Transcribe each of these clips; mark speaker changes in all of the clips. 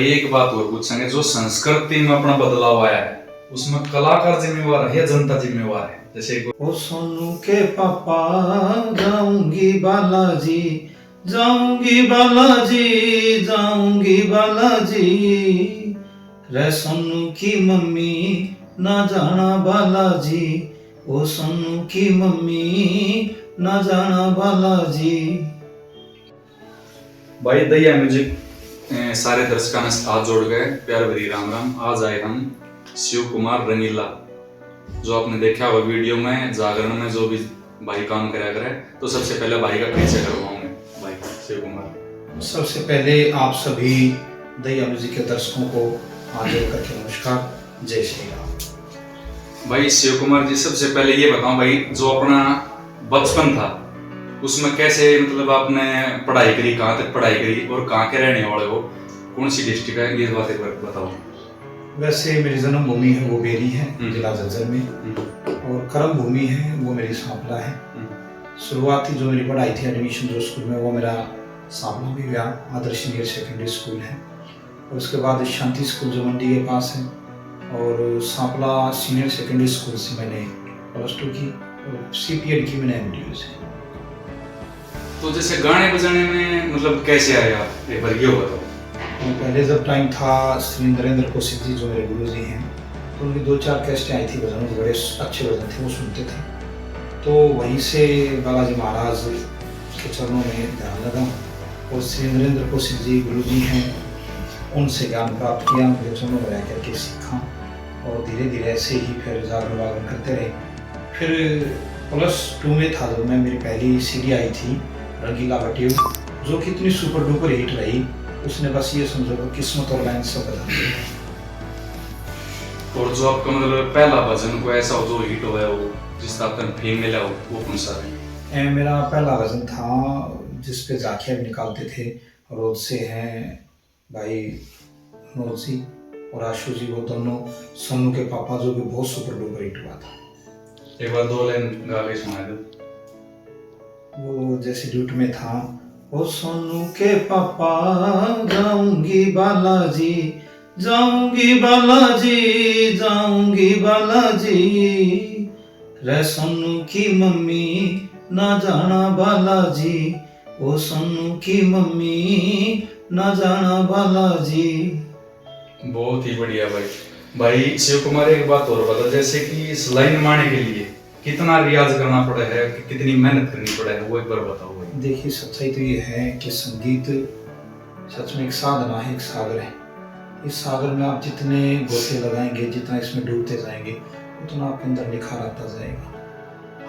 Speaker 1: भाई एक बात और पूछेंगे, जो संस्कृति में अपना बदलाव आया है उसमें कलाकार जिम्मेवार है या जनता जिम्मेवार है? जैसे
Speaker 2: ओ सोनू के पापा जाऊंगी बालाजी, जाऊंगी बालाजी, जाऊंगी बालाजी, रे सोनू की मम्मी ना जाना बालाजी, ओ सोनू की मम्मी ना जाना बालाजी।
Speaker 1: भाई दया म्यूजिक सारे दर्शकों ने हाथ जोड़ गए, प्यार भरी राम राम। आज आए हम शिव कुमार रंगीला, जो आपने देखा हुआ वीडियो में जागरण में जो भी भाई काम करा करे। तो सबसे पहले भाई का परिचय करवाऊं मैं। भाई शिव कुमार।
Speaker 2: सबसे पहले आप सभी दया म्यूजिक के दर्शकों को हाथ जोड़ करके नमस्कार, जय श्री राम।
Speaker 1: भाई शिव कुमार जी, सबसे पहले ये बताओ भाई, जो अपना बचपन था उसमें कैसे मतलब आपने पढ़ाई करी, कहाँ तक पढ़ाई करी और कहाँ के रहने वाले हो, कौन सी डिस्ट्रिक्ट है, ये बात एक बार बताओ।
Speaker 2: वैसे मेरी जन्मभूमि है वो बेरी है, जिला झज्जर में, और कर्म भूमि है वो मेरी सांपला है। शुरुआती जो मेरी पढ़ाई थी, एडमिशन जो स्कूल में, वो मेरा सांपला में हुआ, आदर्श सीनियर सेकेंडरी स्कूल है। और उसके बाद शांति स्कूल जो मंडी के पास है, और सांपला सीनियर सेकेंडरी स्कूल से मैंने +2 की, और CPED की मैंने MDU से।
Speaker 1: तो जैसे गाने बजाने में मतलब कैसे आया, एक बार ये बताओ।
Speaker 2: तो पहले जब टाइम था, श्री नरेंद्र कौशिक जी जो मेरे गुरु जी हैं, तो उनकी 2-4 कैसेटें आई थी भजनों के, बड़े अच्छे भजन थे, वो सुनते थे। तो वहीं से बालाजी महाराज के चरणों में ध्यान लगा, और श्री नरेंद्र कौशिक जी गुरु जी हैं, उनसे ज्ञान प्राप्त किया, उनके चरणों में रह करके सीखा, और धीरे धीरे ऐसे ही फिर जागरण वागरण करते रहे। फिर +2 में था जब मैं, मेरी पहली CD आई थी रंगीला बटियो, जो कि इतनी सुपर डुपर हिट रही, उसने बस ये समझो कि किस्मत और लाइन सब बदल दी।
Speaker 1: और जो आपका मतलब पहला भजन को ऐसा हो जो हिट हुआ है, वो जिसका आपका फेम मिला हो, वो कौन सा है?
Speaker 2: मेरा पहला भजन था जिसपे झांकियाँ भी निकालते थे, रोज से हैं भाई मनोज जी और आशु जी, वो दोनों सोनू के पापा, जो कि बहुत सुपर डुपर हिट हुआ था।
Speaker 1: एक बार 2 लाइन गा के सुना दो।
Speaker 2: वो जैसे ड्यूट में था, ओ सोनू के पापा जाऊंगी बालाजी, जाऊंगी बालाजी, जाऊंगी बालाजी, रे सोनू की मम्मी ना जाना बालाजी, ओ सोनू की मम्मी ना जाना बालाजी।
Speaker 1: बहुत ही बढ़िया भाई। भाई शिव कुमार, एक बात और बता, जैसे कि इस लाइन में आने के लिए कितना रियाज करना पड़ा है, कितनी मेहनत करनी पड़ा है, वो एक बार बताओ भाई।
Speaker 2: देखिए सच्चाई तो ये है कि संगीत सच में एक साधना है, एक सागर है। इस सागर में आप जितने गोते लगाएंगे, जितना इसमें डूबते जाएंगे, उतना आपके अंदर निखार आता जाएगा।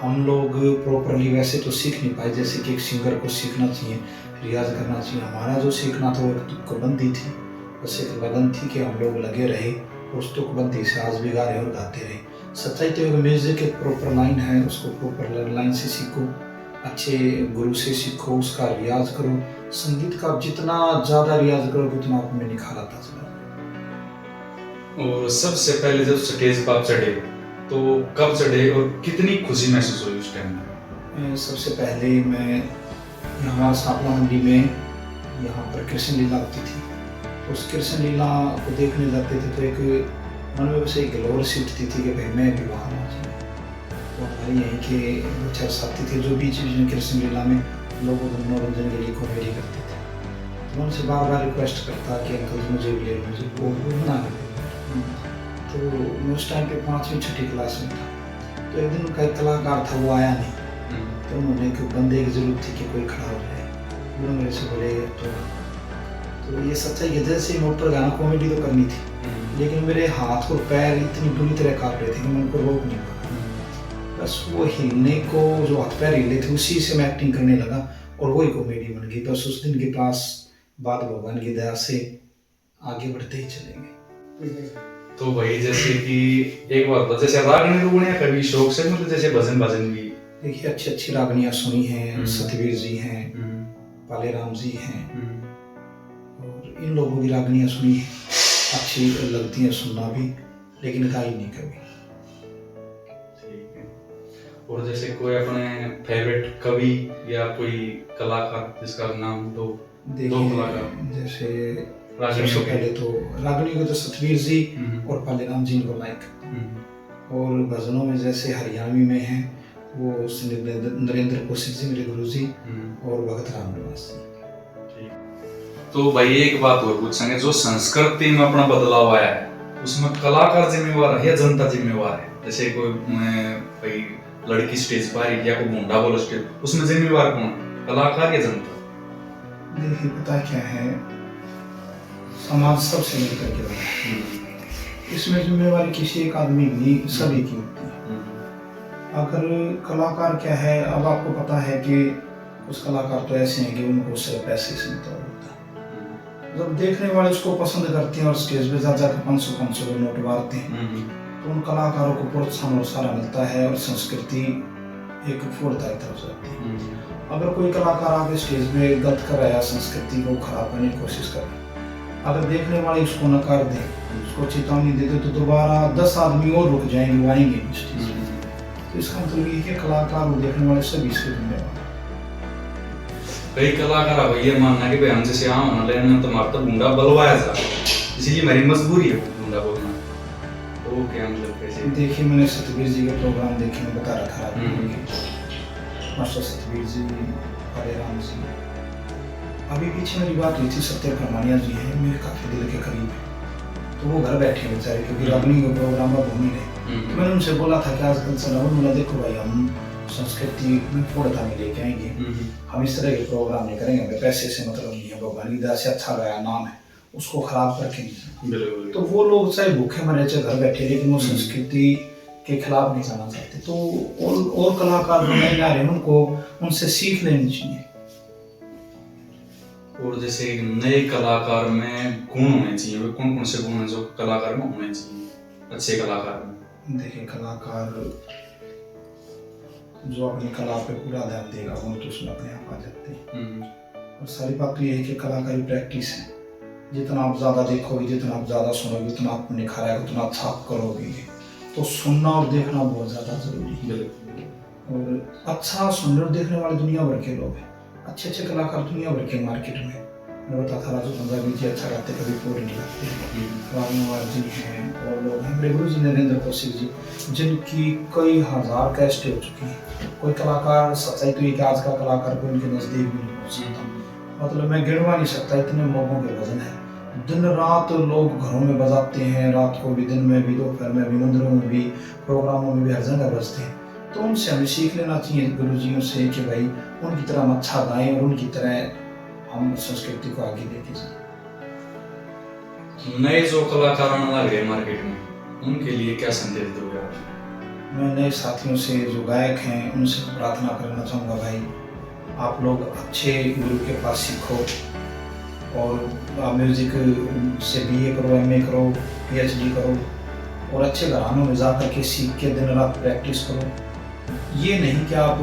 Speaker 2: हम लोग प्रॉपरली वैसे तो सीख नहीं पाए, जैसे कि एक सिंगर को सीखना चाहिए, रियाज करना चाहिए। हमारा जो सीखना था वो एक तुकबंदी थी, बस एक लगन थी कि हम लोग लगे रहे, उस तुकबंदी से आज भी गा रहे और गाते रहे। सच्चाई तो म्यूजिक एक प्रॉपर लाइन है, उसको प्रॉपर लाइन से सीखो, अच्छे गुरु से सीखो, उसका रियाज करो। संगीत का जितना ज़्यादा रियाज करोगे उतना आप में निखार आता चला।
Speaker 1: और सबसे पहले जब स्टेज पर आप चढ़े तो कब चढ़े और कितनी खुशी महसूस हुई उस टाइम में?
Speaker 2: सबसे पहले मैं यहाँ सांपला मंडी में, यहाँ पर कृष्ण लीला होती थी, उस कृष्ण लीला को देखने जाते थे, तो एक मन में बस एक गलोर सी उठती थी कि भाई मैं भी वहाँ आ जाऊँ। तो हमारे यहीं के 2-4 साथी थे जो बीच बीच में कृष्ण लीला में लोगों को मनोरंजन के लिए कॉमेडी करते थे। तो मैं उनसे बार बार रिक्वेस्ट करता कि अंकल जी मुझे भी ले, मुझे वो मना करते। तो मैं उस टाइम पे 5वीं-6ठी क्लास में था। तो एक दिन उनका एक कलाकार था, वो आया नहीं, तो उन्होंने एक बंदे की जरूरत थी कि कोई खड़ा हो जाए। वो मेरे से बोले तो ये सच्चाई है, जैसे मैं ऊपर गाना कॉमेडी तो करनी थी, लेकिन मेरे हाथ और पैर इतनी बुरी तरह कांप रहे थे कि मैं उनको रोक नहीं पाया। बस वो हिलने को, जो हाथ पैर हिले थे, उसी से मैं एक्टिंग करने लगा और वही कॉमेडी बन गई। बस उस दिन के पास बाद भगवान की दया से आगे बढ़ते ही चलेंगे।
Speaker 1: तो भाई जैसे कि एक बात बता, जैसे रागनी रुगनियाँ कभी शौक से, मतलब जैसे भजन भजन भी
Speaker 2: देखिए अच्छी अच्छी रागनियाँ सुनी हैं, सतवीर जी हैं, पाले राम जी हैं, और इन लोगों की रागनियाँ सुनी हैं, अच्छी लगती हैं सुनना भी, लेकिन गाई नहीं कभी।
Speaker 1: ठीक है। और जैसे कोई अपने फेवरेट कवि या कोई कलाकार जिसका नाम तो?
Speaker 2: देखिए जैसे
Speaker 1: रागिनी
Speaker 2: सबसे
Speaker 1: के।
Speaker 2: पहले तो रागिनी को तो सतवीर जी
Speaker 1: हम्म,
Speaker 2: और पालेराम जी को लाइक।
Speaker 1: हम्म,
Speaker 2: और भजनों में जैसे हरियाणवी में हैं वो श्री नरेंद्र कौशिक जी मेरे गुरु जी और भगत राम निवास जी।
Speaker 1: तो भाई एक बात और पूछेंगे, जो संस्कृति में अपना बदलाव आया है उसमें कलाकार जिम्मेवार है या जनता जिम्मेवार है? जैसे कोई भाई लड़की स्टेज पर आई या कोई मुंडा बोलो स्टेज, उसमें जिम्मेवार कौन है, कलाकार या जनता?
Speaker 2: देखिए पता क्या है, समाज सबसे मिलकर के बना है। इसमें जिम्मेवारी किसी एक आदमी की नहीं, सभी की होती है। अगर कलाकार क्या है, अब आपको पता है कि कुछ कलाकार तो ऐसे हैं कि उनको सिर्फ पैसे से मतलब होता है। जब देखने वाले उसको पसंद करते हैं और स्टेज पे जा जाकर 500 के नोट मारते हैं तो उन कलाकारों को प्रोत्साहन और सारा मिलता है और संस्कृति एक फूर्ता की तरफ जाती है। अगर कोई कलाकार आगे स्टेज पे गलत कर रहा है, संस्कृति को खराब करने की कोशिश कर रहा है, अगर देखने वाले उसको नकार दें, उसको चेतावनी दे दे, तो दोबारा 10 आदमी और रुक जाएंगे, वो आएंगे नहीं स्टेज पे। तो इसका मतलब ये है कि कलाकार और देखने वाले सभी इसके जिम्मेवार।
Speaker 1: कई कलाकार अब ये मानना कि भाई हम जैसे यहाँ होना लेना तो हमारा तो गुंडा बलवाया जा, इसीलिए मेरी मजबूरी है गुंडा बोलना। तो क्या मतलब कैसे?
Speaker 2: देखिए मैंने सतवीर जी के प्रोग्राम देखे, मैं बता रहा था मास्टर सतवीर जी, पालेराम जी। अभी पीछे मेरी बात हुई थी, सत्य फरमानिया जी हैं मेरे काफी दिल के करीब है, तो वो घर बैठे बेचारे क्योंकि रागिनी के प्रोग्राम में घूम ही रहे। तो मैंने उनसे बोला था कि आजकल सनावन बोला देखो भाई हम संस्कृति में पूर्णता में लेके आएंगे, हम इस तरह के प्रोग्राम नहीं करेंगे, हमें पैसे से मतलब नहीं है, भगवान की दया से अच्छा गया नाम है उसको खराब करके नहीं। तो वो लोग चाहे भूखे मरे चाहे घर बैठे, लेकिन वो संस्कृति के खिलाफ नहीं जाना चाहते। तो और कलाकार जो नए आ रहे हैं उनको उनसे सीख लेनी चाहिए।
Speaker 1: और जैसे नए कलाकार में गुण होने चाहिए, वे कौन कौन से गुण हैं जो कलाकार में होने चाहिए, अच्छे कलाकार में?
Speaker 2: देखिए कलाकार जो अपनी कला पे पूरा ध्यान देगा वो तो उसमें अपने आप आ जाते हैं। और सारी बात तो ये है कि कलाकारी प्रैक्टिस है, जितना आप ज़्यादा देखोगे, जितना आप ज़्यादा सुनोगे, उतना आप निखार आएगा, उतना अच्छा आप करोगे। तो सुनना और देखना बहुत ज़्यादा जरूरी है। और अच्छा सुनने और देखने वाले दुनिया भर के लोग हैं, अच्छे अच्छे कलाकार दुनिया भर के मार्केट में। मैं बता था राजू पंजाबी जी अच्छा गाते, कभी पूरे नहीं गाते। राजनवार जी हैं और लोग हैं, मेरे गुरु जी नरेंद्र कौशिक जी, जिनकी कई हजार कैसेट हो चुकी हैं। कोई कलाकार, सच्चाई तो ये कि आज का कलाकार को उनके नज़दीक भी नहीं पहुँच सकता, मतलब मैं गिनवा नहीं सकता, इतने लोगों के वजन है। दिन रात लोग घरों में बजाते हैं, रात को भी, दिन में भी, दोपहर में भी, मंदिरों में भी, प्रोग्रामों में भी, हर जगह बजते हैं। तो उनसे हमें सीख लेना चाहिए गुरुजियों से कि भाई उनकी तरह हम अच्छा गाएं और उनकी तरह हम संस्कृति को आगे लेके जाएं।
Speaker 1: नए जो कलाकार आने लग रहे हैं मार्केट में, उनके लिए क्या संदेश दोगे आप?
Speaker 2: मैं नए साथियों से जो गायक हैं उनसे प्रार्थना करना चाहूँगा, भाई आप लोग अच्छे गुरु के पास सीखो और म्यूजिक से BA करो, MA करो, PhD करो और अच्छे घरानों में जा कर के सीख के दिन रात प्रैक्टिस करो। ये नहीं कि आप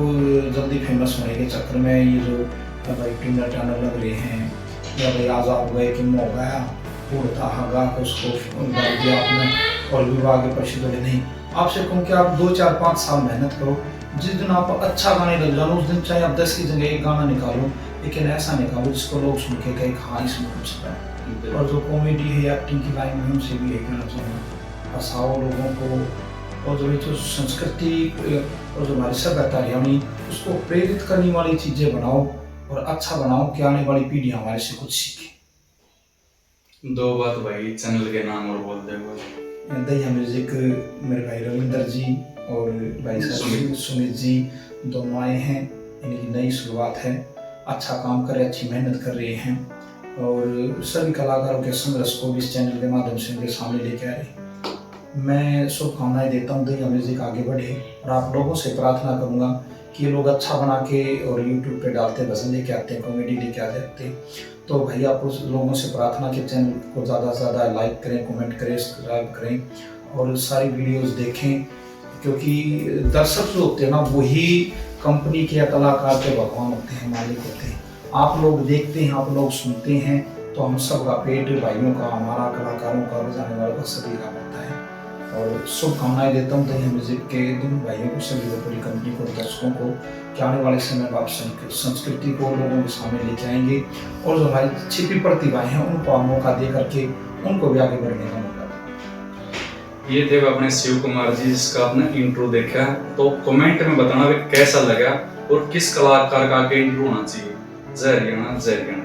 Speaker 2: जल्दी फेमस होने के चक्कर में ये जो भाई टिंडर टैंडर लग रहे हैं या भाई आज़ाद गए कि हो गया उड़ता हगा को उसको डाल दिया आपने और विवाह के प्रसिद्ध हो। नहीं, आपसे कहूँ कि आप 2, 4, 5 साल मेहनत करो, जिस दिन आप अच्छा गाने लग जाओ उस दिन चाहे आप 10 की जगह 1 गाना निकालो, लेकिन ऐसा निकालो जिसको लोग सुन के कहें हाँ इसमें कुछ है। और जो कॉमेडी है, एक्टिंग की लाइन में उनसे भी यही कहना चाहूँगा, हंसाओ लोगों को, और जो संस्कृति और जो हमारी सभ्यता है यानी उसको प्रेरित करने वाली चीज़ें बनाओ और अच्छा बनाओ कि आने वाली पीढ़ी हमारे से कुछ सीखे।
Speaker 1: 2 बात भाई चैनल के नाम और बोल दे।
Speaker 2: दया म्यूजिक मेरे भाई रविंदर जी और भाई सुमित जी दोनों आए हैं, इनकी नई शुरुआत है, अच्छा काम कर रहे, अच्छी मेहनत कर रहे हैं और सभी कलाकारों के संघर्ष को भी इस चैनल के माध्यम से उनके सामने लेके आ रहे हैं। मैं शुभकामनाएं देता हूँ दया म्यूजिक आगे बढ़े और आप लोगों से प्रार्थना करूँगा कि ये लोग अच्छा बना के और YouTube पे डालते, भजन लेके आते हैं, कॉमेडी लेके आ जाते हैं। तो भाई आप उस लोगों से प्रार्थना के चैनल को ज़्यादा से ज़्यादा लाइक करें, कमेंट करें, सब्सक्राइब करें और सारी वीडियोस देखें, क्योंकि दर्शक जो होते हैं ना वही कंपनी के या कलाकार के भगवान होते हैं, मालिक होते हैं। आप लोग देखते हैं, आप लोग सुनते हैं, तो हम सब का पेट भाइयों का, हमारा कलाकारों का, बजाने वालों का सभी का होता है। और शुभकामनाएं देता हूँ दही म्यूजिक के दोनों भाइयों को, सभी को, पूरी कंपनी को, दर्शकों को कि आने वाले समय में आप संस्कृति को लोगों के सामने लेके आएंगे और जो हमारी छिपी प्रतिभाएं हैं उनको आप मौका दे करके उनको भी आगे बढ़ने का मौका दें।
Speaker 1: ये थे अपने शिव कुमार जी, जिसका आपने इंट्रो देखा। तो कमेंट में बताना भी कैसा लगा और किस कलाकार का आगे इंट्रो होना चाहिए। जय हरियाणा, जय हरियाणा।